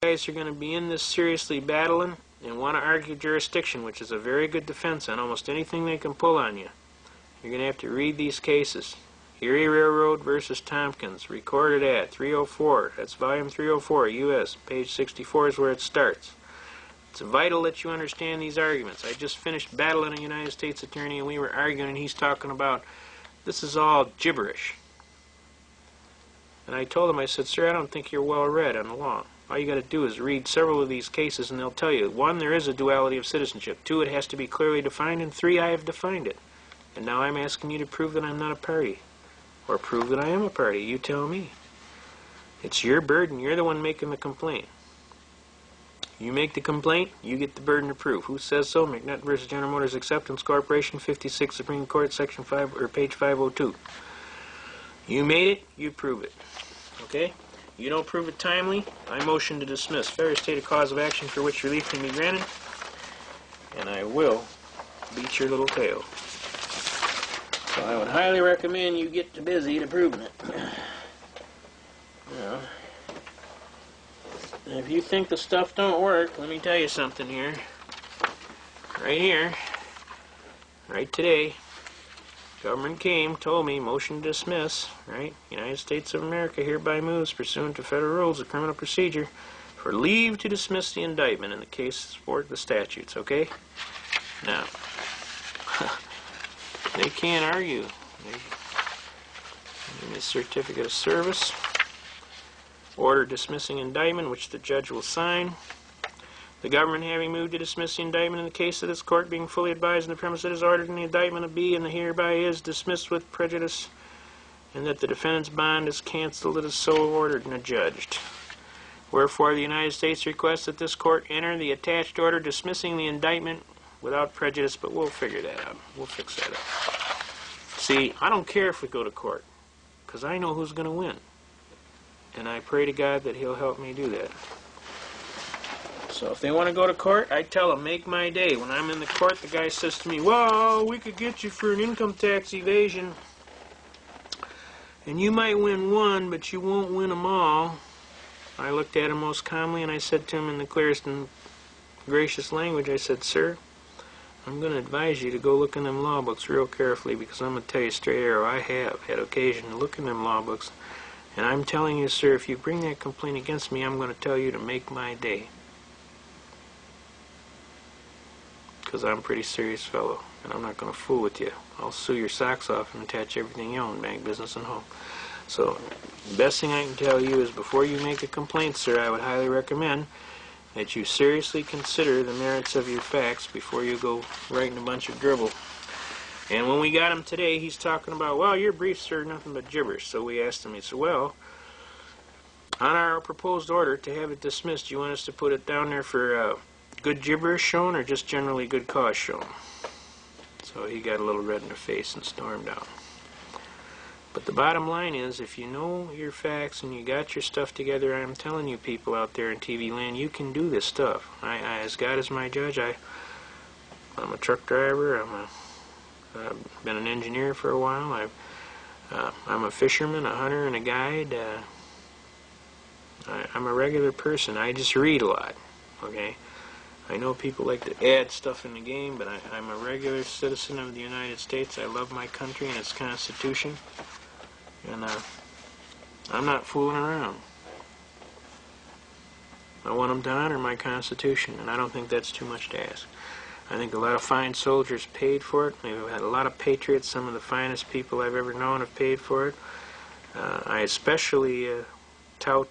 guys are going to be in this seriously battling and want to argue jurisdiction, which is a very good defense on almost anything they can pull on you. You're going to have to read these cases. Erie Railroad versus Tompkins, recorded at 304. That's volume 304, U.S. Page 64 is where it starts. It's vital that you understand these arguments. I just finished battling a United States attorney, and we were arguing, and he's talking about this is all gibberish. And I told him, I said, sir, I don't think you're well read on the law. All you got to do is read several of these cases, and they'll tell you, 1, there is a duality of citizenship. 2, it has to be clearly defined. And 3, I have defined it. And now I'm asking you to prove that I'm not a party. Or prove that I am a party. You tell me. It's your burden. You're the one making the complaint. You make the complaint, you get the burden of proof. Who says so? McNutt versus General Motors Acceptance Corporation, 56 Supreme Court, Section 5, or page 502. You made it, you prove it. Okay? You don't prove it timely, I motion to dismiss. Failure to state a cause of action for which relief can be granted, and I will beat your little tail. So I would highly recommend you get to busy to proving it. Now, if you think the stuff don't work, let me tell you something here. Right here, right today, government came, told me, motion to dismiss, right? United States of America hereby moves, pursuant to federal rules of criminal procedure, for leave to dismiss the indictment in the case support the statutes, okay? Now, they can't argue. They give me a certificate of service. Order dismissing indictment, which the judge will sign. The government having moved to dismiss the indictment in the case of this court being fully advised in the premise that is ordered in the indictment of B and the hereby is dismissed with prejudice, and that the defendant's bond is canceled, it is so ordered and adjudged. Wherefore the United States requests that this court enter the attached order dismissing the indictment without prejudice, but we'll figure that out. We'll fix that up. See, I don't care if we go to court, because I know who's going to win. And I pray to God that He'll help me do that. So if they want to go to court, I tell them, make my day. When I'm in the court, the guy says to me, well, we could get you for an income tax evasion, and you might win one, but you won't win them all. I looked at him most calmly, and I said to him in the clearest and gracious language, I said, sir, I'm going to advise you to go look in them law books real carefully, because I'm going to tell you straight arrow, I have had occasion to look in them law books. And I'm telling you, sir, if you bring that complaint against me, I'm going to tell you to make my day. Because I'm a pretty serious fellow, and I'm not going to fool with you. I'll sue your socks off and attach everything you own, bank, business, and home. So, the best thing I can tell you is before you make a complaint, sir, I would highly recommend that you seriously consider the merits of your facts before you go writing a bunch of dribble. And when we got him today, he's talking about, well, your briefs are nothing but gibberish. So we asked him, he said, well, on our proposed order to have it dismissed, do you want us to put it down there for good gibberish shown or just generally good cause shown? So he got a little red in the face and stormed out. But the bottom line is, if you know your facts and you got your stuff together, I'm telling you people out there in TV land, you can do this stuff. As God is my judge, I'm a truck driver, I've been an engineer for a while. I'm a fisherman, a hunter, and a guide. I'm a regular person. I just read a lot, okay? I know people like to add stuff in the game, but I'm a regular citizen of the United States. I love my country and its Constitution, and I'm not fooling around. I want them to honor my Constitution, and I don't think that's too much to ask. I think a lot of fine soldiers paid for it. We've had a lot of patriots. Some of the finest people I've ever known have paid for it. I especially tout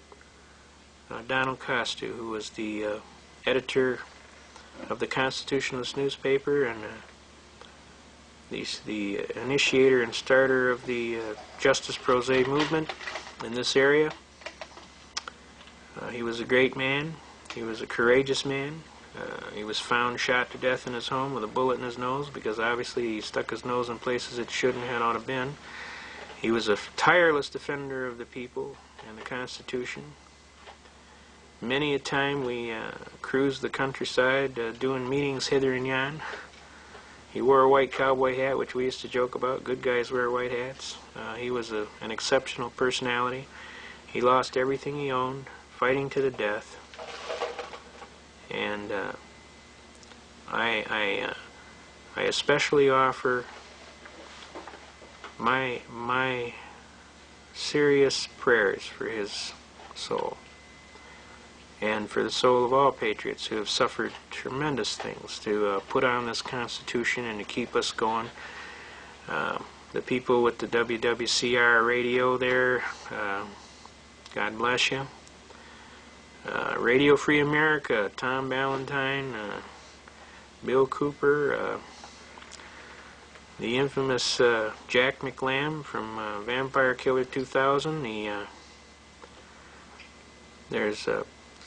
Donald Costu, who was the editor of the Constitutionalist newspaper and the initiator and starter of the Justice Pro Se movement in this area. He was a great man. He was a courageous man. He was found shot to death in his home with a bullet in his nose because obviously he stuck his nose in places it shouldn't have ought to been. He was a tireless defender of the people and the Constitution. Many a time we cruised the countryside doing meetings hither and yon. He wore a white cowboy hat, which we used to joke about. Good guys wear white hats. He was an exceptional personality. He lost everything he owned, fighting to the death. And I especially offer my serious prayers for his soul, and for the soul of all patriots who have suffered tremendous things to put on this Constitution and to keep us going. The people with the WWCR radio there, God bless you. Radio Free America, Tom Ballantyne, Bill Cooper, the infamous Jack McLam from Vampire Killer 2000. There's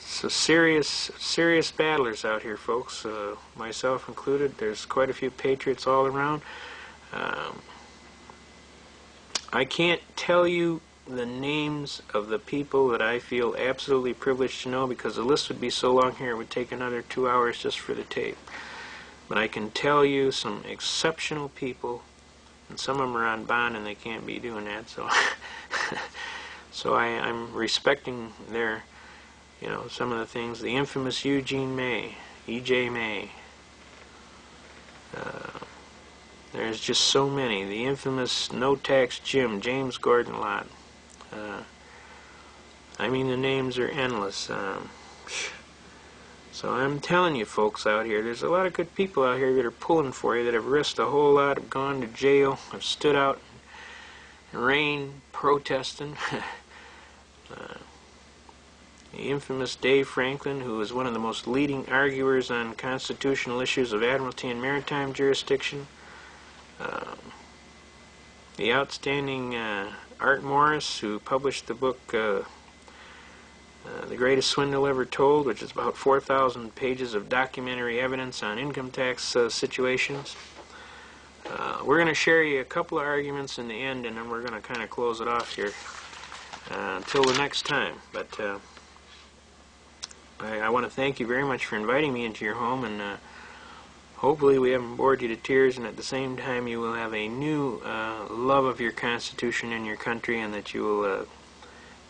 so serious battlers out here, folks, myself included. There's quite a few patriots all around. I can't tell you the names of the people that I feel absolutely privileged to know, because the list would be so long here it would take another 2 hours just for the tape. But I can tell you some exceptional people, and some of them are on bond and they can't be doing that, so so I'm respecting their, you know, some of the things. The infamous Eugene May, E.J. May. There's just so many. The infamous No Tax Jim, James Gordon Lott. I mean, the names are endless. So I'm telling you, folks out here, there's a lot of good people out here that are pulling for you, that have risked a whole lot, have gone to jail, have stood out in rain protesting. The infamous Dave Franklin, who is one of the most leading arguers on constitutional issues of admiralty and maritime jurisdiction. The outstanding Art Morris, who published the book The Greatest Swindle Ever Told, which is about 4,000 pages of documentary evidence on income tax situations. We're going to share you a couple of arguments in the end, and then we're going to kind of close it off here until the next time. But I want to thank you very much for inviting me into your home, and hopefully we haven't bored you to tears, and at the same time you will have a new love of your Constitution and your country, and that you will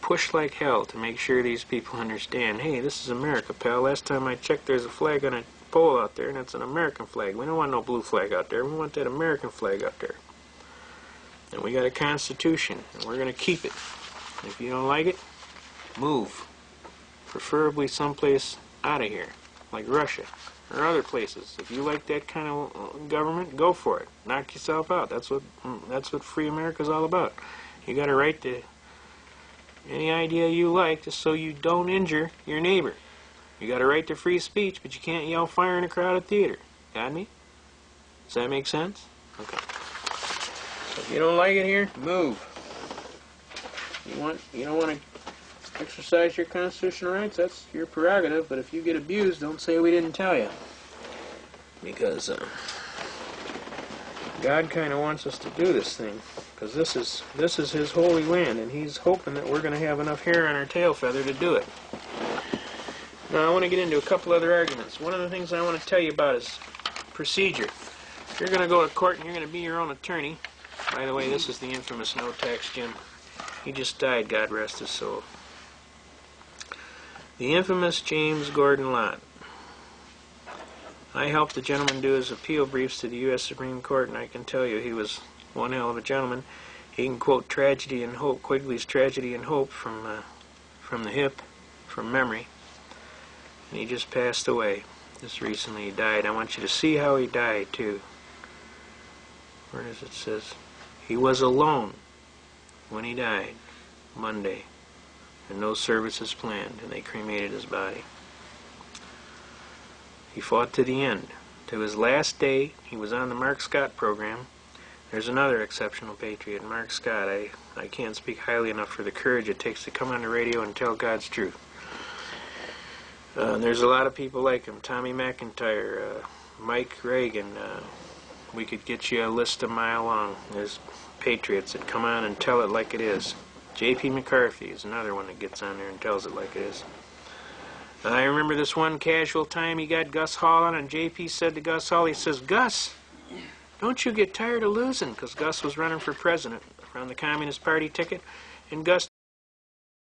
push like hell to make sure these people understand, hey, this is America, pal. Last time I checked, there's a flag on a pole out there, and it's an American flag. We don't want no blue flag out there. We want that American flag out there. And we got a Constitution, and we're going to keep it. If you don't like it, move. Preferably someplace out of here, like Russia or other places. If you like that kind of government, go for it. Knock yourself out. That's what free America's all about. You got a right to any idea you like, just so you don't injure your neighbor. You got a right to free speech, but you can't yell fire in a crowded theater. Got me? Does that make sense? Okay. So if you don't like it here, move. You don't want to exercise your constitutional rights, that's your prerogative, but if you get abused, don't say we didn't tell you. Because God kind of wants us to do this thing, because this is His holy land, and He's hoping that we're going to have enough hair on our tail feather to do it. Now I want to get into a couple other arguments. One of the things I want to tell you about is procedure. If you're going to go to court and you're going to be your own attorney, by the way, this is the infamous No Tax Jim. He just died, God rest his soul. The infamous James Gordon Lott. I helped the gentleman do his appeal briefs to the U.S. Supreme Court, and I can tell you he was one hell of a gentleman. He can quote Tragedy and Hope, Quigley's Tragedy and Hope from the hip, from memory. And he just passed away. Just recently he died. I want you to see how he died, too. Where does it says? He was alone when he died, Monday. And no services planned, and they cremated his body. He fought to the end. To his last day, he was on the Mark Scott program. There's another exceptional patriot, Mark Scott. I can't speak highly enough for the courage it takes to come on the radio and tell God's truth. There's a lot of people like him. Tommy McIntyre, Mike Reagan. We could get you a list a mile long. There's patriots that come on and tell it like it is. J.P. McCarthy is another one that gets on there and tells it like it is. I remember this one casual time he got Gus Hall on, and J.P. said to Gus Hall, he says, Gus, don't you get tired of losing? Because Gus was running for president on the Communist Party ticket, and Gus